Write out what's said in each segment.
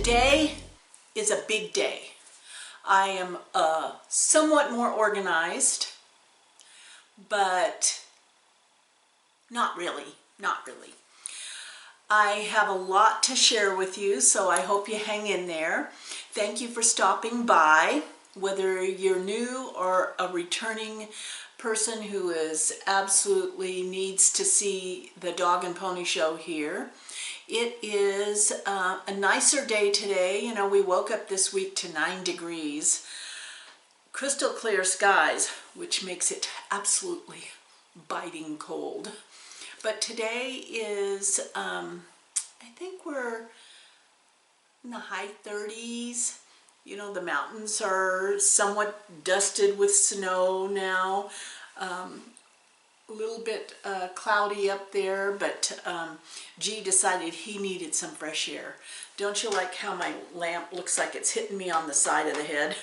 Today is a big day. I am somewhat more organized, but not really. I have a lot to share with you, so I hope you hang in there. Thank you for stopping by, whether you're new or a returning person who absolutely needs to see the dog and pony show here. It is a nicer day today. You know, we woke up this week to 9 degrees, crystal clear skies, which makes it absolutely biting cold. But today is, I think we're in the high 30s. You know, the mountains are somewhat dusted with snow now. A little bit cloudy up there, but G decided he needed some fresh air. Don't you like how my lamp looks like it's hitting me on the side of the head?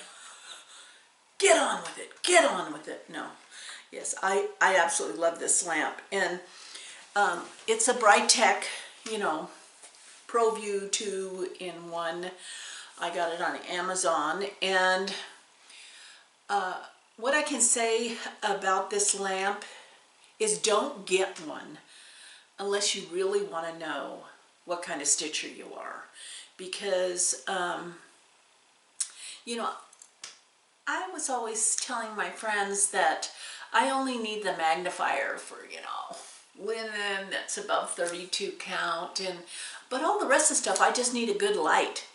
Get on with it, get on with it. No, yes, I absolutely love this lamp. And it's a Brightech, you know, ProView 2-in-1. I got it on Amazon, and what I can say about this lamp is don't get one unless you really want to know what kind of stitcher you are, because you know, I was always telling my friends that I only need the magnifier for, you know, linen that's above 32 count, but all the rest of the stuff I just need a good light.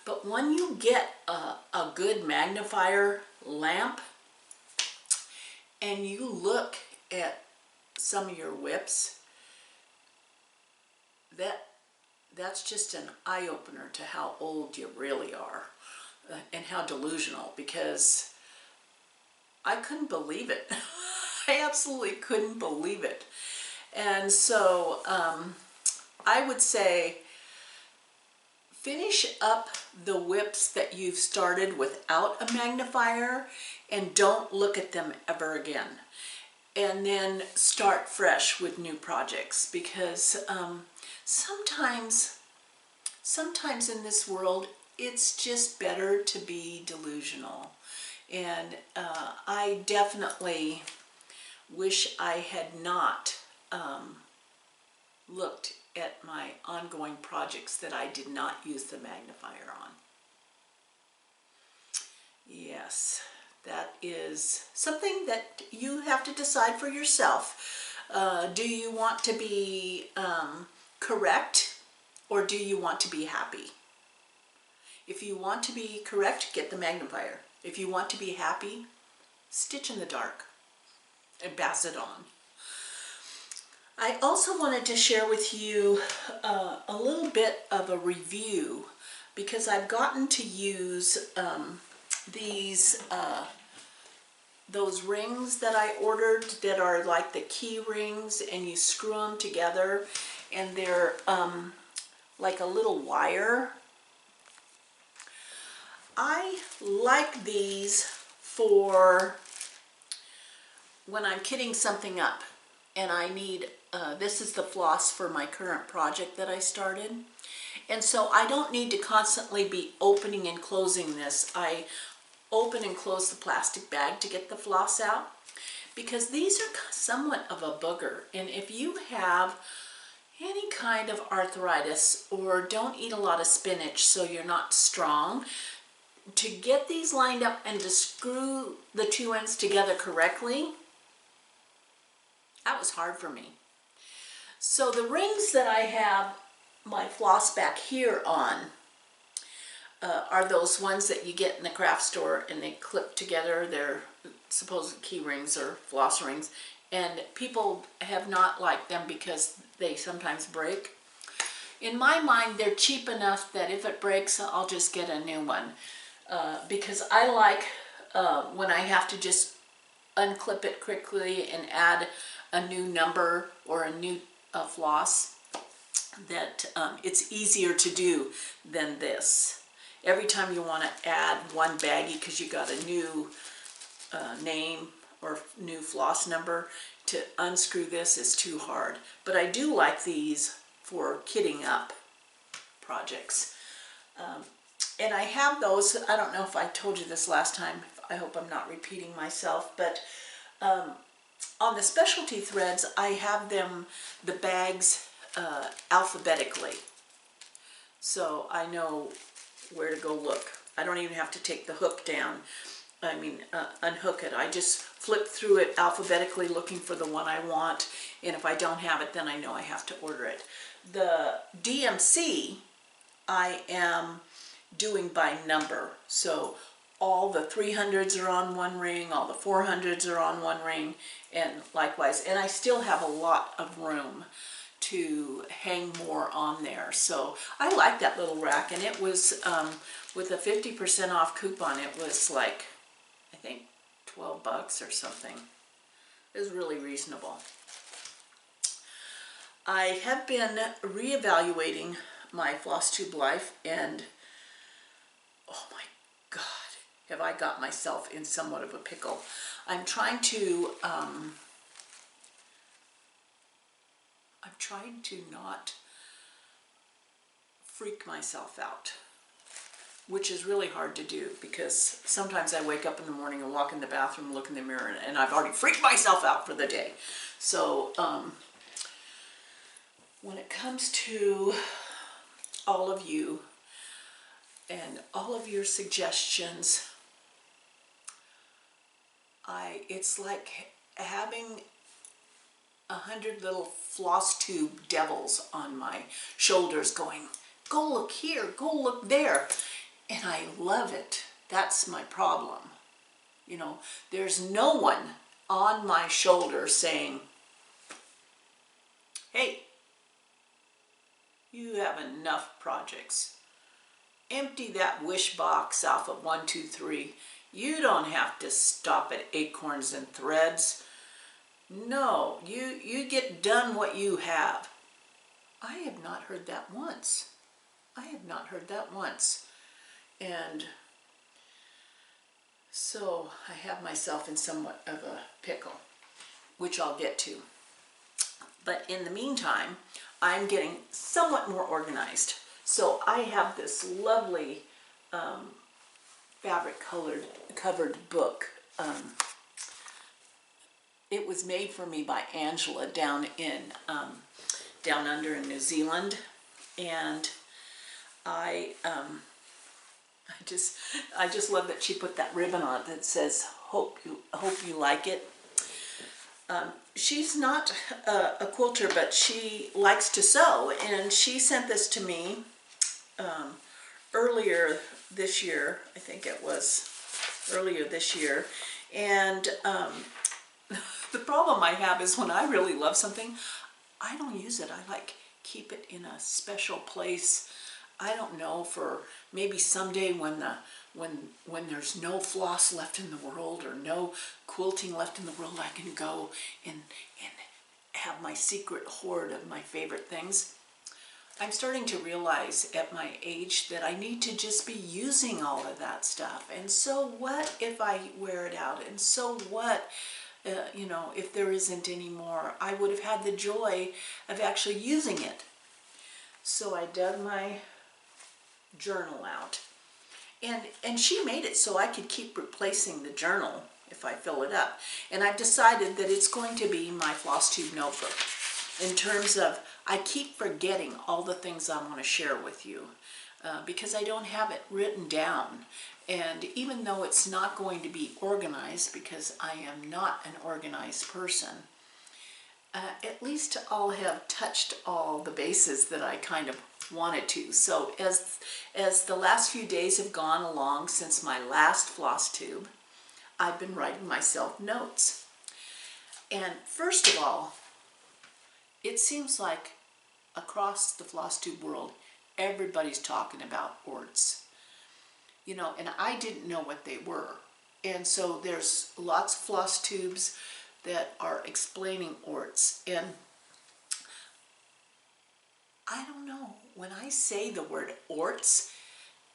But when you get a good magnifier lamp and you look at some of your whips, that's just an eye-opener to how old you really are and how delusional, because I couldn't believe it. I absolutely couldn't believe it. And so I would say finish up the whips that you've started without a magnifier and don't look at them ever again. And then start fresh with new projects, because sometimes in this world it's just better to be delusional. And I definitely wish I had not looked at my ongoing projects that I did not use the magnifier on. Yes, that is something that you have to decide for yourself. Do you want to be correct, or do you want to be happy? If you want to be correct, get the magnifier. If you want to be happy, stitch in the dark and pass it on. I also wanted to share with you a little bit of a review, because I've gotten to use those rings that I ordered that are like the key rings, and you screw them together, and they're like a little wire. I like these for when I'm kitting something up and I need, this is the floss for my current project that I started. And so I don't need to constantly be opening and closing this. I open and close the plastic bag to get the floss out, because these are somewhat of a booger. And if you have any kind of arthritis or don't eat a lot of spinach so you're not strong, to get these lined up and to screw the two ends together correctly, that was hard for me. So the rings that I have my floss back here on are those ones that you get in the craft store, and they clip together. They're supposed key rings or floss rings, and people have not liked them because they sometimes break. In my mind, they're cheap enough that if it breaks, I'll just get a new one, because I like when I have to just unclip it quickly and add a new number or a new floss, that it's easier to do than this. Every time you want to add one baggie because you got a new name or new floss number, to unscrew this is too hard. But I do like these for kitting up projects. And I have those, I don't know if I told you this last time, I hope I'm not repeating myself, but on the specialty threads, I have them, the bags, alphabetically. So I know where to go look. I don't even have to take the hook down. Unhook it. I just flip through it alphabetically looking for the one I want, and if I don't have it, then I know I have to order it. The DMC, I am doing by number. So all the 300s are on one ring, all the 400s are on one ring, and likewise. And I still have a lot of room to hang more on there. So I like that little rack, and it was, with a 50% off coupon, it was like, I think 12 bucks or something. It was really reasonable. I have been reevaluating my floss tube life, and oh my God, have I got myself in somewhat of a pickle. I'm trying to not freak myself out, which is really hard to do because sometimes I wake up in the morning and walk in the bathroom, look in the mirror, and I've already freaked myself out for the day. So when it comes to all of you and all of your suggestions, it's like having 100 little floss tube devils on my shoulders going, go look here, go look there. And I love it. That's my problem. You know, there's no one on my shoulder saying, hey, you have enough projects. Empty that wish box off of 1, 2, 3. You don't have to stop at acorns and threads. No, you get done what you have. I have not heard that once. I have not heard that once. And so I have myself in somewhat of a pickle, which I'll get to. But in the meantime, I'm getting somewhat more organized. So I have this lovely fabric covered book. It was made for me by Angela down under in New Zealand, and I just love that she put that ribbon on it that says hope you like it. She's not a quilter, but she likes to sew, and she sent this to me earlier this year. I think it was earlier this year. And the problem I have is when I really love something, I don't use it. I like keep it in a special place. I don't know, for maybe someday when there's no floss left in the world or no quilting left in the world, I can go and have my secret hoard of my favorite things. I'm starting to realize at my age that I need to just be using all of that stuff. And so what if I wear it out? And so what, you know, if there isn't any more? I would have had the joy of actually using it. So I dug my journal out. And she made it so I could keep replacing the journal if I fill it up. And I've decided that it's going to be my floss tube notebook. In terms of, I keep forgetting all the things I want to share with you because I don't have it written down. And even though it's not going to be organized, because I am not an organized person, at least I'll have touched all the bases that I kind of wanted to. So as the last few days have gone along since my last floss tube, I've been writing myself notes. And first of all, it seems like across the floss tube world, everybody's talking about orts. You know, and I didn't know what they were. And so there's lots of floss tubes that are explaining orts. And I don't know, when I say the word orts,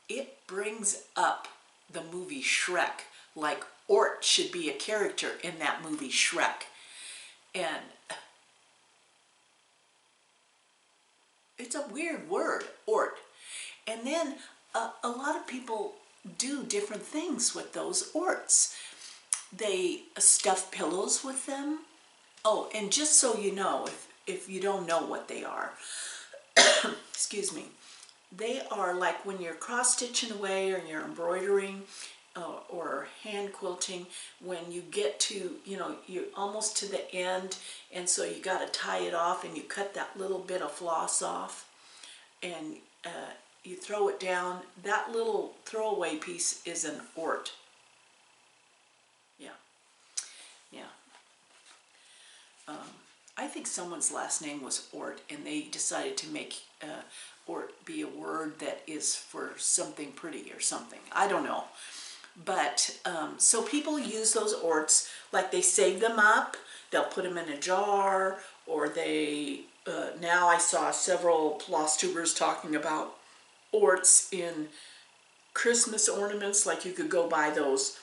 it brings up the movie Shrek, like Ort should be a character in that movie Shrek. And it's a weird word, ort. And then a lot of people do different things with those orts. They stuff pillows with them. Oh, and just so you know, if you don't know what they are, excuse me, they are like when you're cross-stitching away or you're embroidering or hand quilting, when you get to, you know, you're almost to the end, and so you got to tie it off, and you cut that little bit of floss off, and you throw it down. That little throwaway piece is an ort. Yeah. Yeah. I think someone's last name was Ort, and they decided to make Ort be a word that is for something pretty or something. I don't know. But, so people use those orts, like they save them up, they'll put them in a jar, or they, now I saw several Floss Tubers talking about orts in Christmas ornaments, like you could go buy those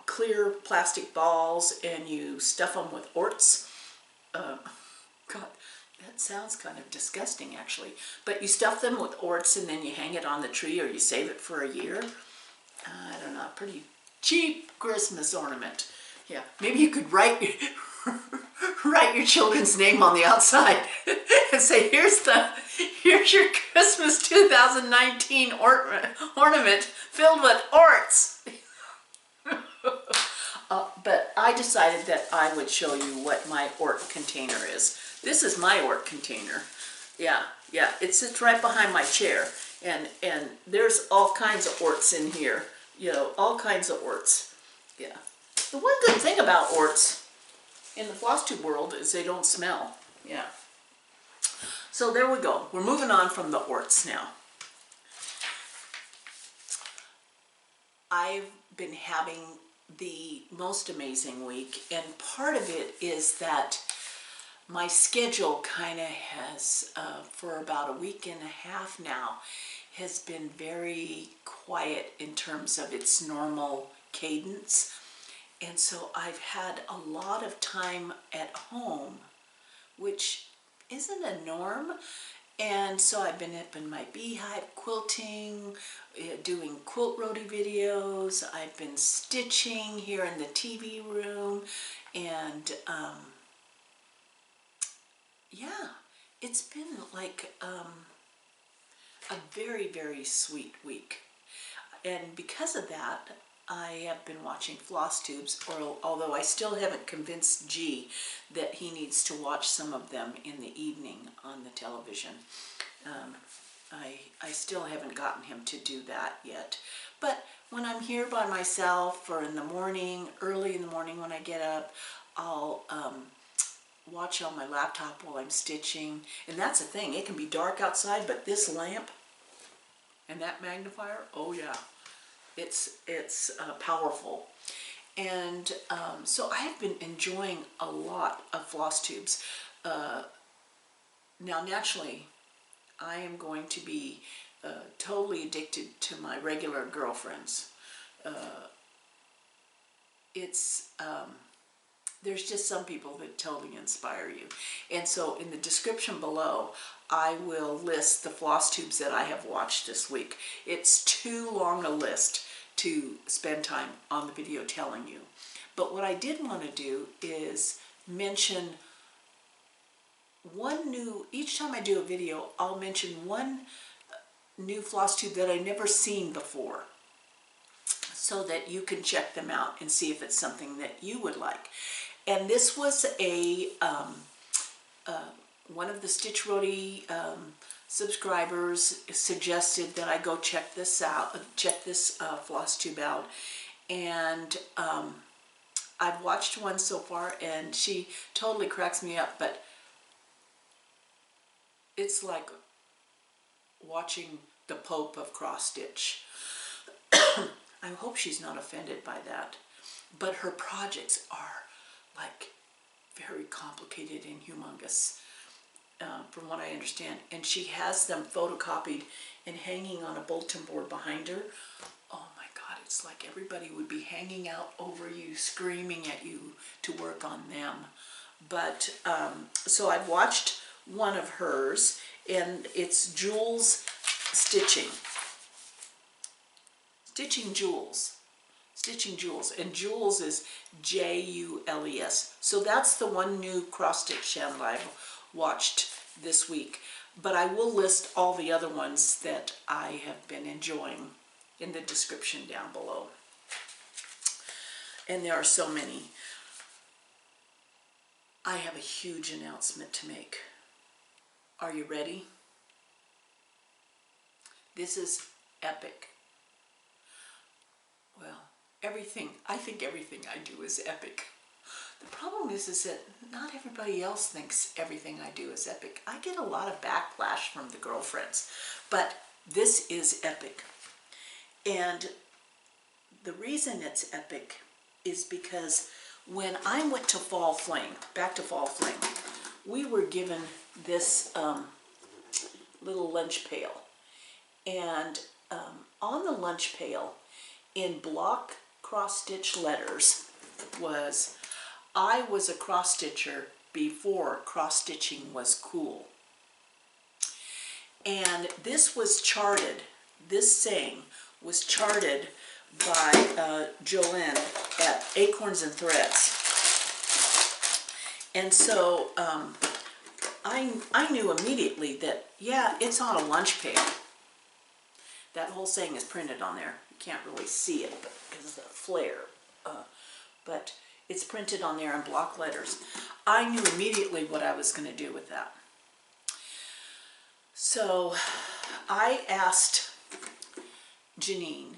clear plastic balls and you stuff them with orts. God, that sounds kind of disgusting actually. But you stuff them with orts and then you hang it on the tree, or you save it for a year. I don't know, pretty cheap Christmas ornament. Yeah, maybe you could write your children's name on the outside and say, here's your Christmas 2019 ornament filled with orts. But I decided that I would show you what my ort container is. This is my ort container. Yeah, it sits right behind my chair, and there's all kinds of orts in here. You know, all kinds of orts. Yeah. The one good thing about orts in the floss tube world is they don't smell. Yeah. So there we go. We're moving on from the orts now. I've been having the most amazing week, and part of it is that my schedule kind of has, for about a week and a half now, has been very quiet in terms of its normal cadence. And so I've had a lot of time at home, which isn't a norm. And so I've been up in my beehive quilting, doing quilt roadie videos. I've been stitching here in the TV room. And yeah, it's been like a very, very sweet week. And because of that, I have been watching Floss Tubes, although I still haven't convinced G that he needs to watch some of them in the evening on the television. I still haven't gotten him to do that yet. But when I'm here by myself, or in the morning, early in the morning when I get up, I'll watch on my laptop while I'm stitching. And that's the thing, it can be dark outside, but this lamp and that magnifier, oh yeah, it's powerful. And so I have been enjoying a lot of Floss Tubes. Now naturally, I am going to be totally addicted to my regular girlfriends. There's just some people that totally inspire you. And so in the description below, I will list the Floss Tubes that I have watched this week. It's too long a list to spend time on the video telling you. But what I did want to do is mention one new, each time I do a video, I'll mention one new Floss Tube that I've never seen before, so that you can check them out and see if it's something that you would like. And this was a one of the Stitch Roadie subscribers suggested that I go check this out, check this Floss Tube out. And I've watched one so far, and she totally cracks me up, but it's like watching the Pope of cross stitch. I hope she's not offended by that, but her projects are like very complicated and humongous, from what I understand, and she has them photocopied and hanging on a bulletin board behind her. Oh my God, it's like everybody would be hanging out over you, screaming at you to work on them. But so I've watched one of hers, and it's Jules stitching, Stitching Jules. Stitching Jules, and Jules is Jules. So that's the one new cross stitch channel I've watched this week. But I will list all the other ones that I have been enjoying in the description down below. And there are so many. I have a huge announcement to make. Are you ready? This is epic. Well, I think everything I do is epic. The problem is that not everybody else thinks everything I do is epic. I get a lot of backlash from the girlfriends, but this is epic. And the reason it's epic is because when I went to Fall Flame, back to Fall Flame, we were given this little lunch pail. And on the lunch pail, in block cross-stitch letters, was, I was a cross-stitcher before cross-stitching was cool. And this was charted, this saying was charted by JoLynn at Acorns and Threads. And so I knew immediately that, yeah, it's on a lunch pail. That whole saying is printed on there. You can't really see it because of the flare. But it's printed on there in block letters. I knew immediately what I was going to do with that. So I asked Janine,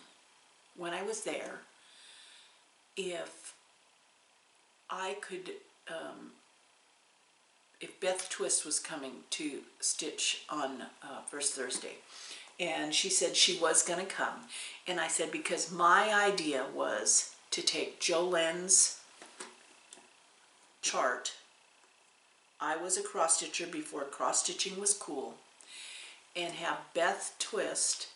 when I was there, if I could, if Beth Twist was coming to stitch on First Thursday. And she said she was going to come. And I said, because my idea was to take JoLynn's chart. I was a cross-stitcher before cross-stitching was cool. And have Beth Twist,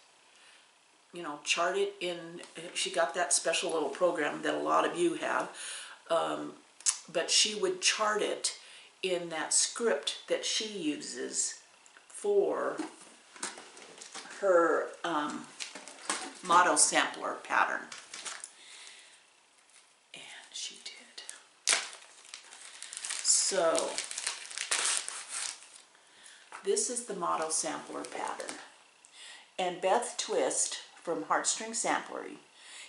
you know, chart it in, she got that special little program that a lot of you have. But she would chart it in that script that she uses for her motto sampler pattern. And she did. So this is the motto sampler pattern. And Beth Twist from Heartstring Samplery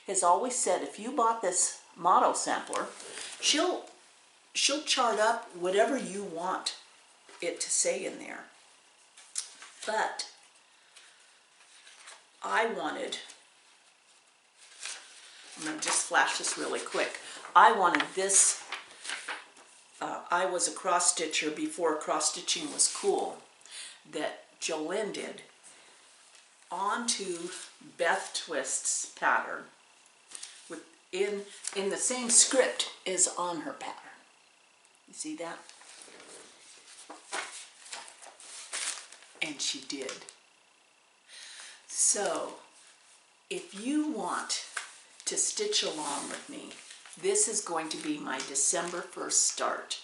has always said, if you bought this motto sampler, she'll chart up whatever you want it to say in there. But I'm going to just flash this really quick. I wanted this, I was a cross stitcher before cross stitching was cool, that JoLynn did, onto Beth Twist's pattern, in the same script as on her pattern. You see that? And she did. So, if you want to stitch along with me, this is going to be my December 1st start.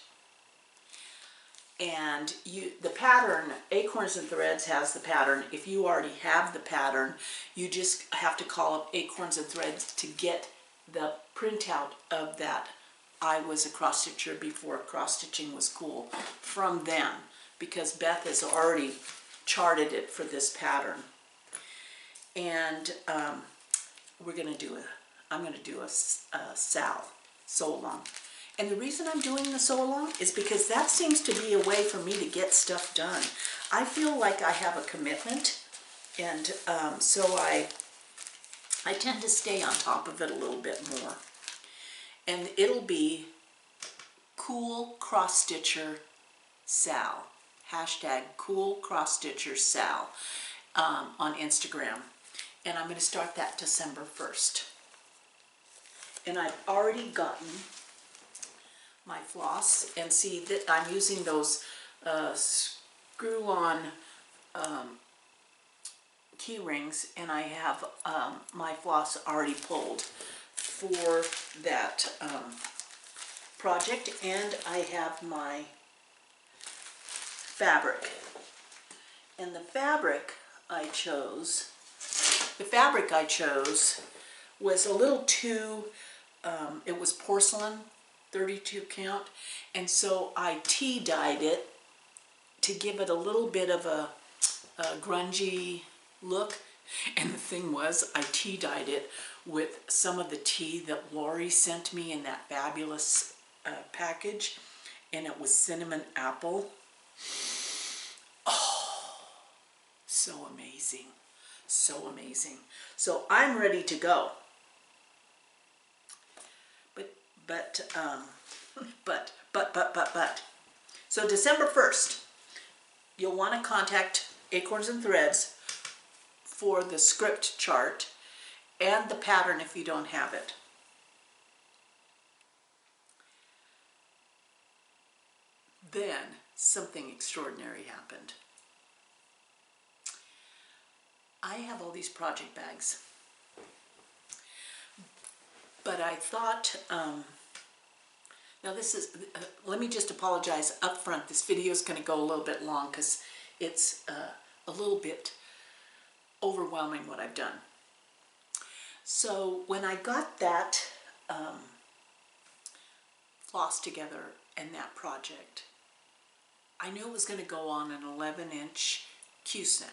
And the pattern, Acorns and Threads has the pattern. If you already have the pattern, you just have to call up Acorns and Threads to get the printout of that I was a cross stitcher before cross stitching was cool from them, because Beth has already charted it for this pattern. And I'm going to do a sew along. And the reason I'm doing the sew along is because that seems to be a way for me to get stuff done. I feel like I have a commitment, and so I tend to stay on top of it a little bit more. And it'll be Cool Cross Stitcher Sal, hashtag Cool Cross Stitcher Sal on Instagram. And I'm going to start that December 1st. And I've already gotten my floss, and see that I'm using those screw-on key rings, and I have my floss already pulled for that project, and I have my fabric. And the fabric I chose was a little too, it was porcelain, 32 count, and so I tea dyed it to give it a little bit of a grungy look. And the thing was, I tea dyed it with some of the tea that Lori sent me in that fabulous package, and it was cinnamon apple. Oh, so amazing, so amazing. So I'm ready to go. But. So December 1st, you'll want to contact Acorns and Threads for the script chart and the pattern if you don't have it. Then something extraordinary happened. I have all these project bags, but I thought, now this is, let me just apologize up front. This video is going to go a little bit long because it's a little bit overwhelming what I've done. So when I got that floss together and that project, I knew it was going to go on an 11-inch Q-snap.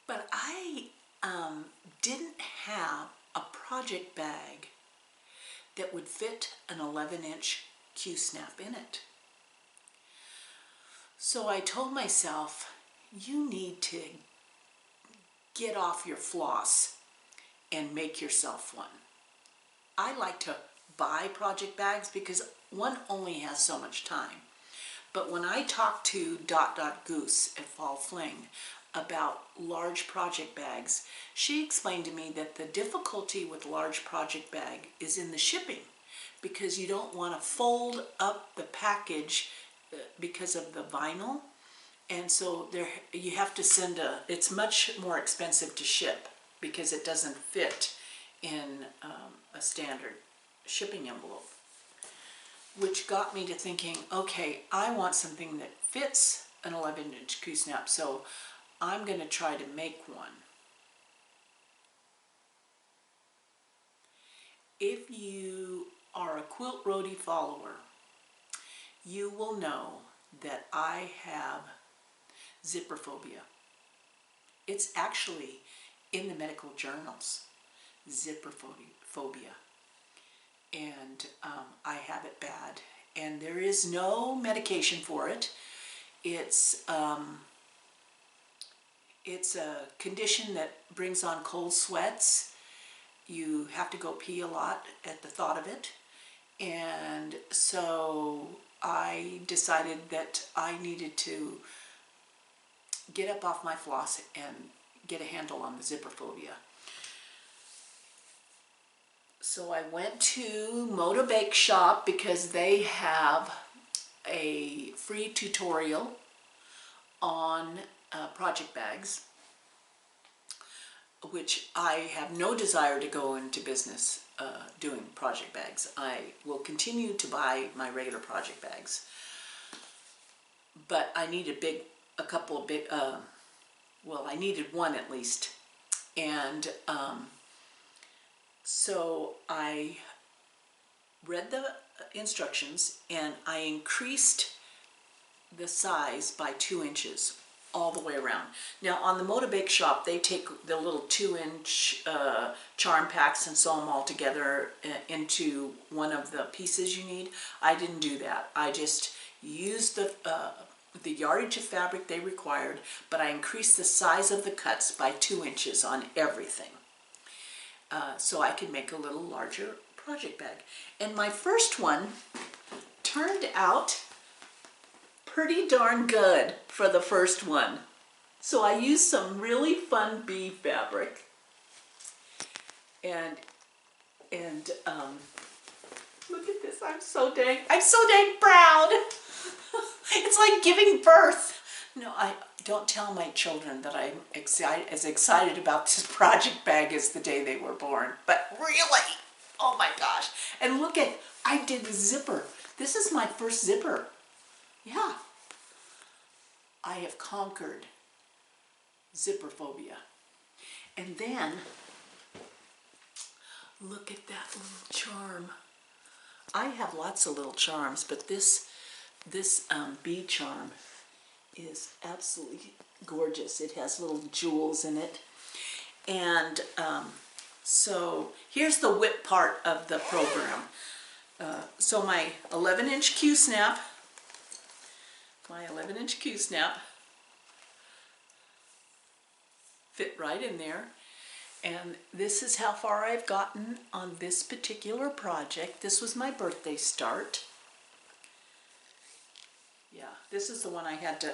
But I didn't have a project bag that would fit an 11-inch Q-snap in it. So I told myself, you need to get off your floss and make yourself one. I like to buy project bags because one only has so much time. But when I talked to Dot Goose at Fall Fling about large project bags, she explained to me that the difficulty with large project bag is in the shipping, because you don't want to fold up the package because of the vinyl, and so there you have to send it's much more expensive to ship because it doesn't fit in a standard shipping envelope, which got me to thinking, okay, I want something that fits an 11-inch Q-snap, so I'm going to try to make one. If you are a Quilt Roadie follower, you will know that I have zipper phobia. It's actually in the medical journals, zipper phobia. And I have it bad. And there is no medication for it. It's a condition that brings on cold sweats. You have to go pee a lot at the thought of it. And so I decided that I needed to get up off my floss and get a handle on the zipper phobia. So I went to Moda Bake Shop because they have a free tutorial on project bags, which I have no desire to go into business doing project bags. I will continue to buy my regular project bags, but I need a couple of big, well, I needed one at least, and so I read the instructions and I increased the size by 2 inches all the way around. Now on the Moda Bake Shop, they take the little 2-inch charm packs and sew them all together into one of the pieces you need. I didn't do that. I just used the yardage of fabric they required, but I increased the size of the cuts by 2 inches on everything. So I could make a little larger project bag. And my first one turned out pretty darn good for the first one. So I used some really fun bee fabric. And look at this, I'm so dang proud. It's like giving birth. No, I don't tell my children that I'm as excited about this project bag as the day they were born. But really, oh my gosh. And look at, I did the zipper. This is my first zipper. Yeah. I have conquered zipper phobia. And then, look at that little charm. I have lots of little charms, but this bee charm is absolutely gorgeous. It has little jewels in it. And so here's the whip part of the program. So my 11-inch Q-snap, fit right in there. And this is how far I've gotten on this particular project. This was my birthday start. Yeah, this is the one I had to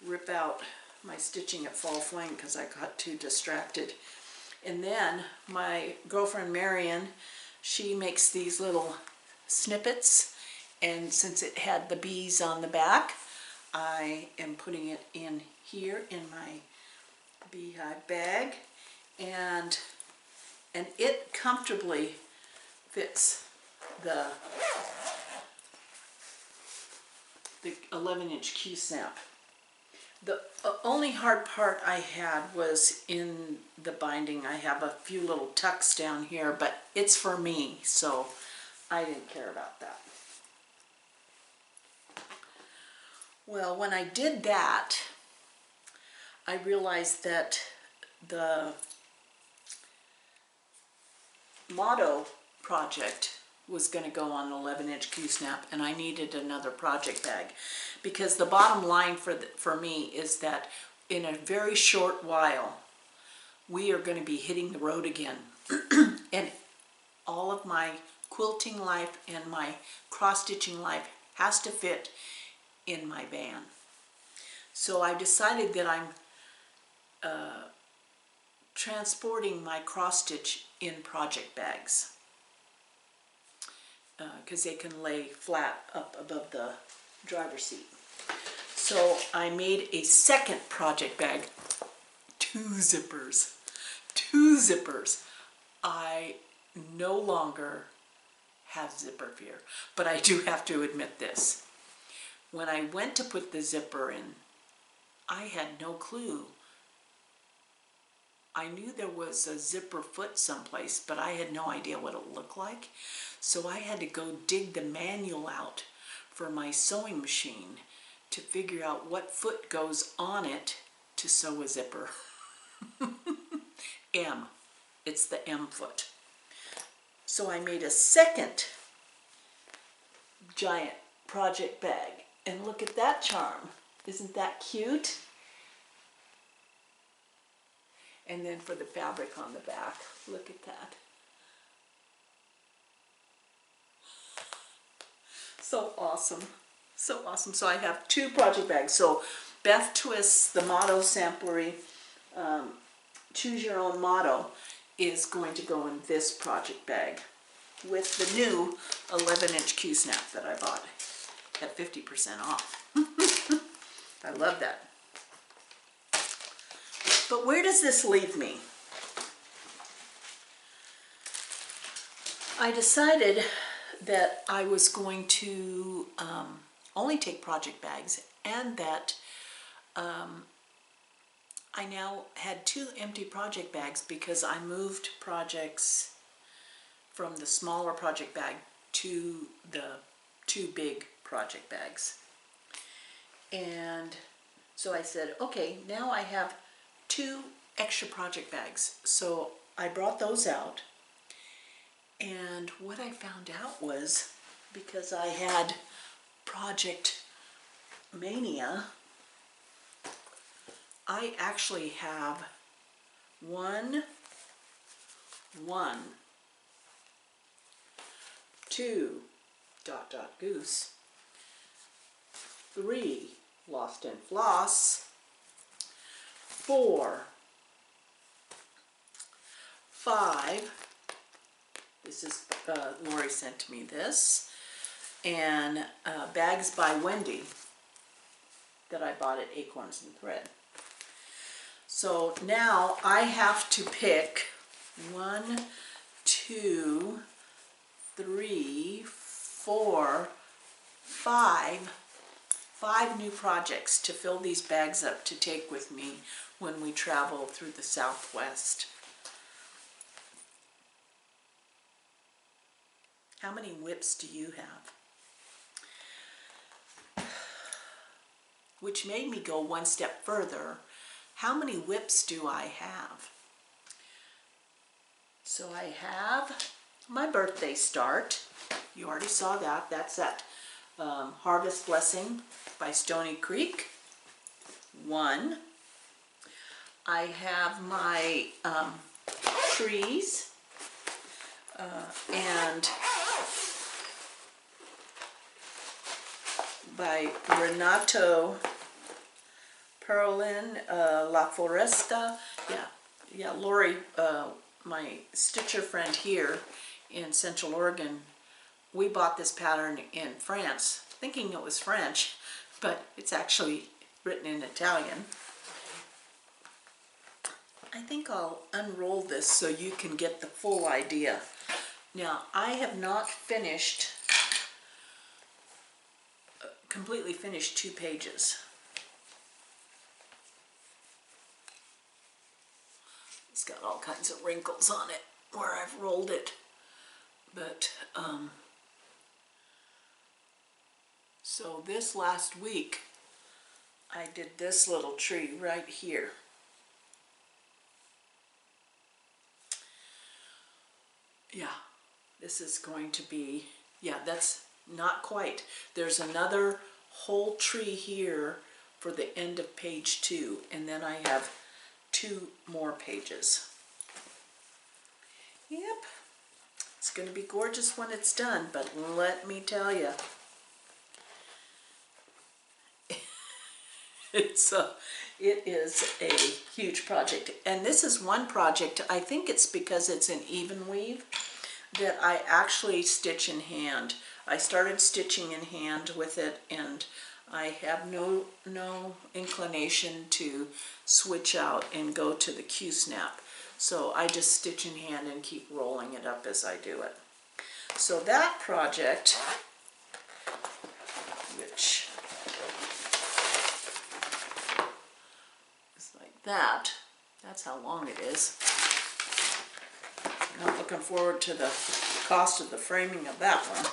rip out my stitching at Fall Fling because I got too distracted. And then my girlfriend Marion, she makes these little snippets, and since it had the bees on the back, I am putting it in here in my beehive bag, and it comfortably fits the 11-inch Q-snap. The only hard part I had was in the binding. I have a few little tucks down here, but it's for me, so I didn't care about that. Well, when I did that, I realized that the motto project was going to go on an 11-inch Q-snap, and I needed another project bag, because the bottom line for me is that in a very short while we are going to be hitting the road again. And all of my quilting life and my cross-stitching life has to fit in my van. So I decided that I'm transporting my cross-stitch in project bags, because they can lay flat up above the driver's seat. So I made a second project bag, two zippers. I no longer have zipper fear, but I do have to admit this. When I went to put the zipper in, I had no clue. I knew there was a zipper foot someplace, but I had no idea what it looked like. So I had to go dig the manual out for my sewing machine to figure out what foot goes on it to sew a zipper. M. It's the M foot. So I made a second giant project bag. And look at that charm. Isn't that cute? And then for the fabric on the back, look at that. So awesome. So awesome. So I have two project bags. So Beth Twists, the motto samplery, choose your own motto, is going to go in this project bag with the new 11-inch Q-snap that I bought at 50% off. I love that. But where does this leave me? I decided that I was going to only take project bags, and that I now had two empty project bags because I moved projects from the smaller project bag to the two big project bags. And so I said, okay, now I have two extra project bags. So I brought those out, and what I found out was, because I had Project Mania, I actually have two Dot Goose, 3 Lost in Floss, 4, 5, this is, Lori sent me this, and bags by Wendi that I bought at Acorns and Thread. So now I have to pick 1, 2, 3, 4, 5 new projects to fill these bags up to take with me when we travel through the Southwest. How many whips do you have? Which made me go one step further. How many whips do I have? So I have my birthday start. You already saw that. That's that Harvest Blessing by Stony Creek. 1. I have my trees and by Renato Perlin, La Foresta. Yeah, Lori, my stitcher friend here in Central Oregon, we bought this pattern in France, thinking it was French, but it's actually written in Italian. I think I'll unroll this so you can get the full idea. Now, I have not finished, completely finished 2 pages. It's got all kinds of wrinkles on it where I've rolled it, but so this last week I did this little tree right here. Yeah, this is going to be, yeah, that's not quite. There's another whole tree here for the end of page 2, and then I have 2 more pages. Yep, it's going to be gorgeous when it's done, but let me tell you, it is a huge project. And this is one project, I think it's because it's an even weave, that I actually stitch in hand. I started stitching in hand with it, and I have no inclination to switch out and go to the Q-snap. So I just stitch in hand and keep rolling it up as I do it. So that project, which is like that, that's how long it is. Not looking forward to the cost of the framing of that one,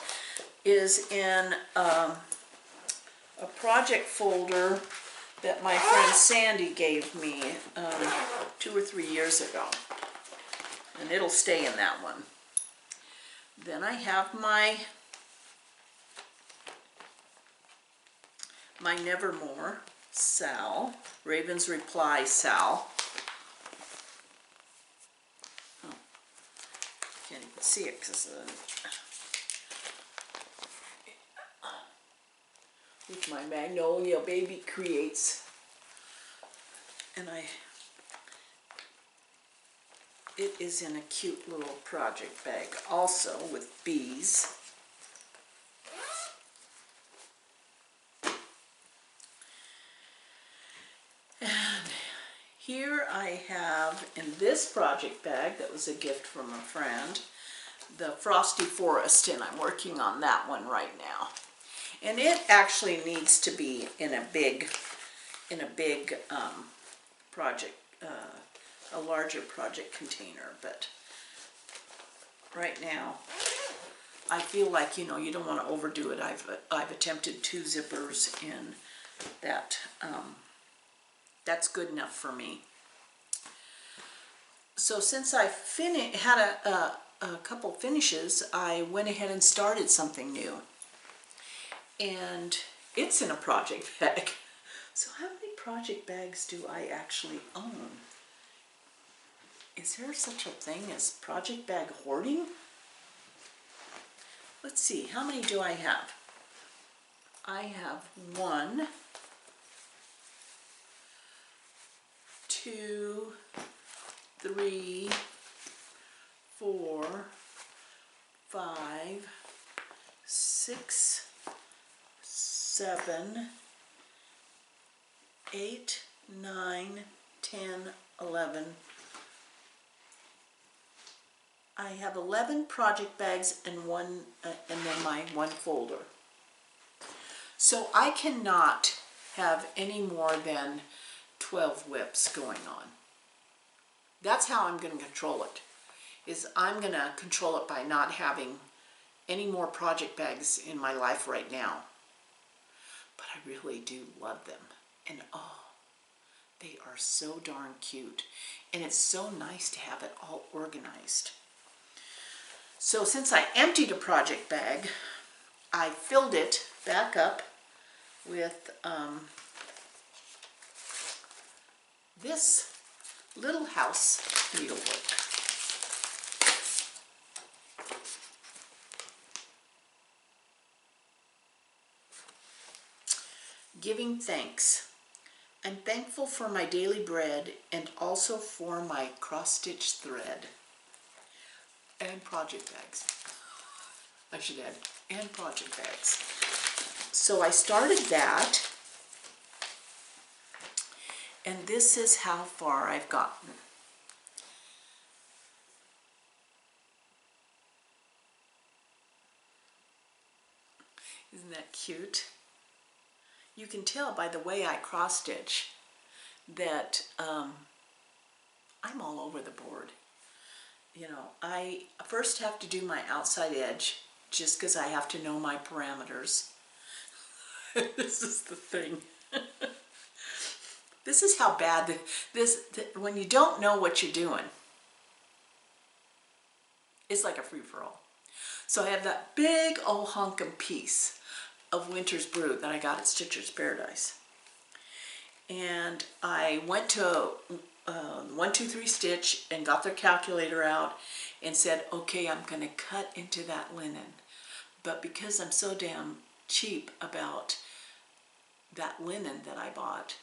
is in a project folder that my friend Sandy gave me 2 or 3 years ago, and it'll stay in that one. Then I have my Nevermore Sal, Raven's Reply Sal. Can't even see it because with my Magnolia Baby Creates, and it is in a cute little project bag also with bees. And here I have, in this project bag that was a gift from a friend, the Frosty Forest, and I'm working on that one right now. And it actually needs to be in a big project, a larger project container, but right now I feel like, you know, you don't want to overdo it. I've attempted 2 zippers in that. That's good enough for me. So since I had a couple finishes, I went ahead and started something new. And it's in a project bag. So how many project bags do I actually own? Is there such a thing as project bag hoarding? Let's see, how many do I have? I have 1, 2, 3, 4, 5, 6, 7, 8, 9, 10, 11. I have 11 project bags and then my 1 folder. So I cannot have any more than 12 whips going on. That's how I'm going to control it, is I'm going to control it by not having any more project bags in my life right now. But I really do love them. And oh, they are so darn cute. And it's so nice to have it all organized. So since I emptied a project bag, I filled it back up with this Little House needlework. Giving thanks. I'm thankful for my daily bread and also for my cross-stitch thread. And project bags. I should add, and project bags. So I started that, and this is how far I've gotten. Isn't that cute? You can tell by the way I cross stitch that I'm all over the board. You know, I first have to do my outside edge just because I have to know my parameters. This is the thing. This is how bad when you don't know what you're doing, it's like a free-for-all. So I have that big old hunkin' piece of Winter's Brood that I got at Stitcher's Paradise. And I went to 1-2-3 Stitch and got their calculator out and said, okay, I'm going to cut into that linen. But because I'm so damn cheap about that linen that I bought,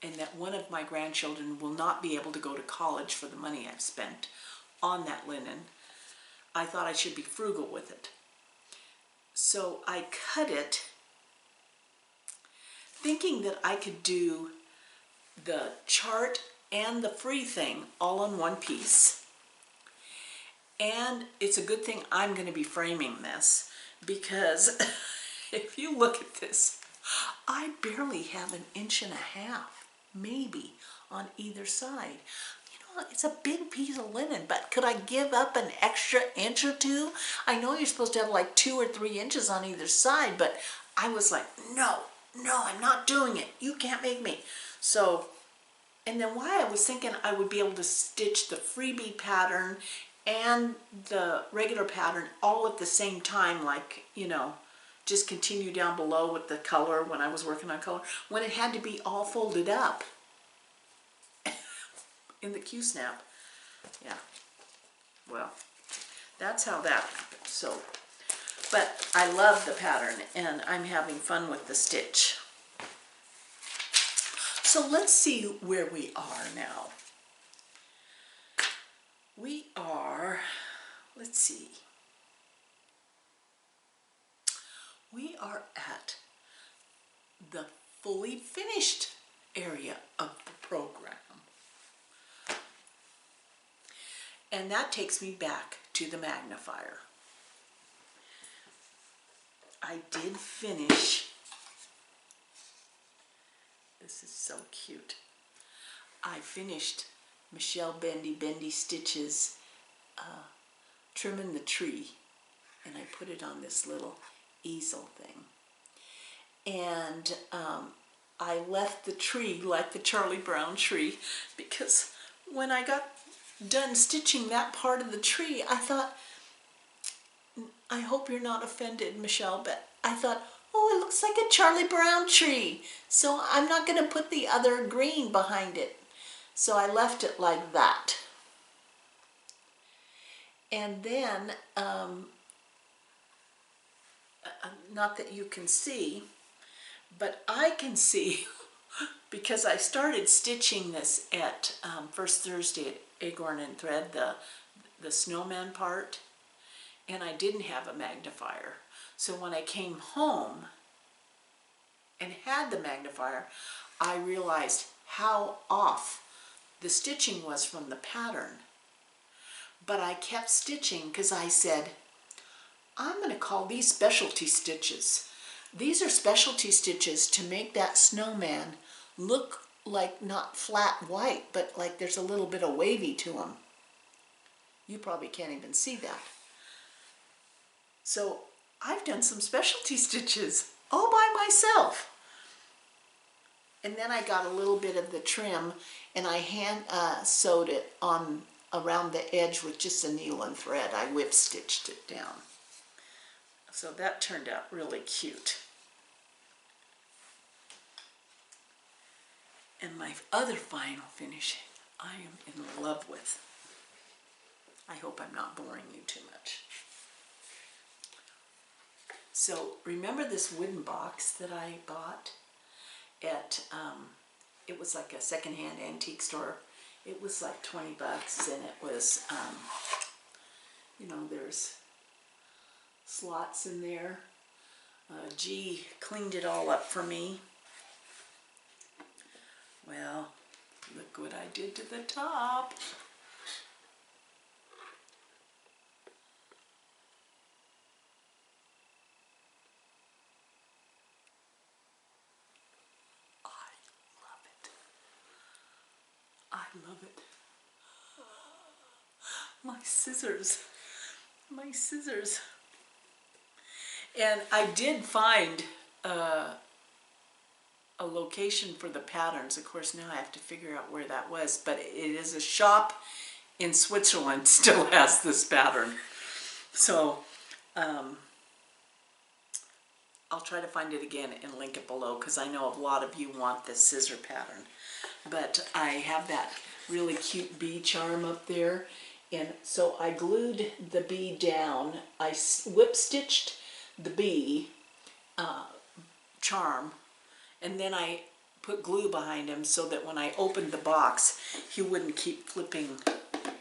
and that one of my grandchildren will not be able to go to college for the money I've spent on that linen, I thought I should be frugal with it. So I cut it thinking that I could do the chart and the free thing all in one piece. And it's a good thing I'm going to be framing this, because if you look at this, I barely have 1.5 inches, maybe, on either side. You know, it's a big piece of linen, but could I give up an extra inch or 2? I know you're supposed to have like 2 or 3 inches on either side, but I was like, no, I'm not doing it. You can't make me. So, and then why I was thinking I would be able to stitch the freebie pattern and the regular pattern all at the same time, like, you know, just continue down below with the color when I was working on color, when it had to be all folded up in the Q-snap. Yeah, well, that's how that happened. So, but I love the pattern and I'm having fun with the stitch. So let's see where we are now. We are, let's see. We are at the fully finished area of the program. And that takes me back to the Magnifier. I did finish, this is so cute, I finished Michelle Bendy Stitches trimming the tree, and I put it on this little easel thing. And I left the tree like the Charlie Brown tree, because when I got done stitching that part of the tree, I thought, I hope you're not offended, Michelle, but I thought, oh, it looks like a Charlie Brown tree, so I'm not going to put the other green behind it. So I left it like that. And then, not that you can see, but I can see, because I started stitching this at First Thursday at Acorn and Thread, the snowman part, and I didn't have a magnifier. So when I came home and had the magnifier, I realized how off the stitching was from the pattern. But I kept stitching because I said, I'm going to call these specialty stitches. These are specialty stitches to make that snowman look like not flat white, but like there's a little bit of wavy to them. You probably can't even see that. So I've done some specialty stitches all by myself. And then I got a little bit of the trim and I hand sewed it on around the edge with just a needle and thread. I whip stitched it down. So that turned out really cute. And my other final finish, I am in love with. I hope I'm not boring you too much. So remember this wooden box that I bought at, it was like a secondhand antique store. It was like 20 bucks and it was, you know, there's slots in there. G cleaned it all up for me. Well, look what I did to the top. I love it. My scissors. My scissors. And I did find a location for the patterns. Of course, now I have to figure out where that was, but it is a shop in Switzerland still has this pattern. So I'll try to find it again and link it below because I know a lot of you want this scissor pattern. But I have that really cute bee charm up there, and so I glued the bee down. I whip stitched the bee charm, and then I put glue behind him so that when I opened the box he wouldn't keep flipping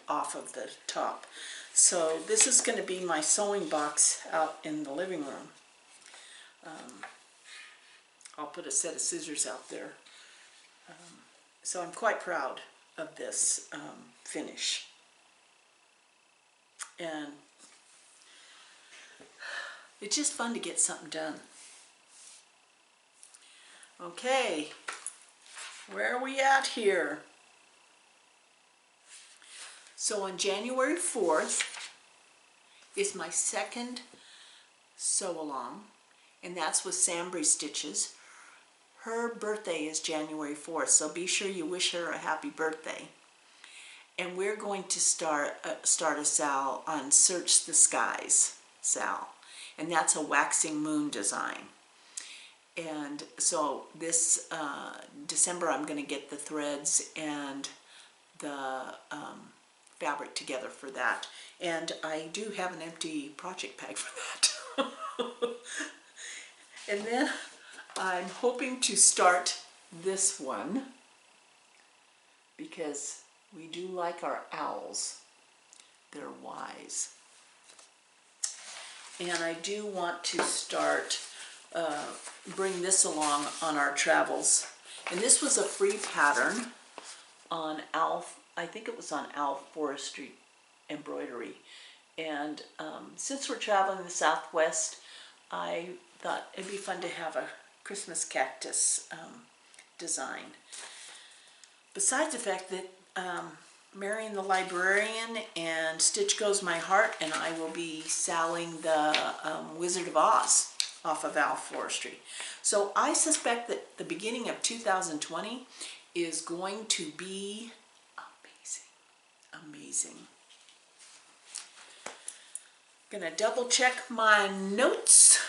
off of the top. So this is going to be my sewing box out in the living room. I'll put a set of scissors out there. So I'm quite proud of this finish. And it's just fun to get something done. Okay, where are we at here? So on January 4th is my second sew along, and that's with Sambrie Stitches. Her birthday is January 4th, so be sure you wish her a happy birthday. And we're going to start a Sal on Search the Skies Sal, and that's a waxing moon design. And so this December I'm going to get the threads and the fabric together for that. And I do have an empty project bag for that. And then I'm hoping to start this one because we do like our owls. They're wise. And I do want to start, bring this along on our travels. And this was a free pattern on I think it was on Owl Forestry Embroidery. And since we're traveling the Southwest, I thought it'd be fun to have a Christmas cactus design. Besides the fact that Marion the Librarian and Stitch Goes My Heart and I will be selling the Wizard of Oz off of Owl Forestry. So I suspect that the beginning of 2020 is going to be amazing. Amazing. Gonna double check my notes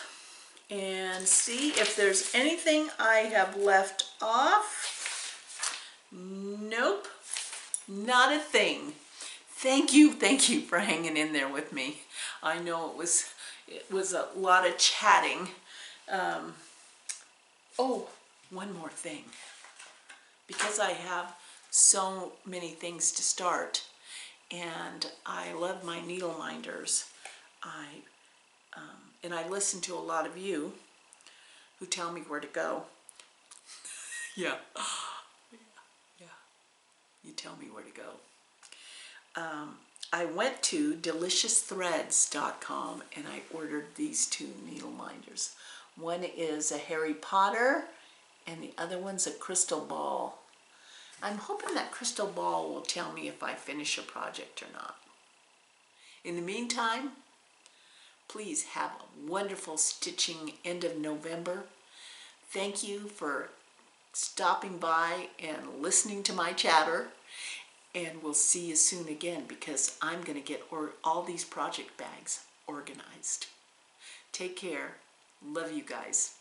and see if there's anything I have left off. Nope, not a thing. Thank you for hanging in there with me. I know it was a lot of chatting. Oh, one more thing. Because I have so many things to start and I love my needle minders, and I listen to a lot of you who tell me where to go. Yeah, you tell me where to go. I went to deliciouthreads.com and I ordered these two needle minders. One is a Harry Potter and the other one's a crystal ball. I'm hoping that crystal ball will tell me if I finish a project or not. In the meantime, please have a wonderful stitching end of November. Thank you for stopping by and listening to my chatter. And we'll see you soon again, because I'm going to get all these project bags organized. Take care. Love you guys.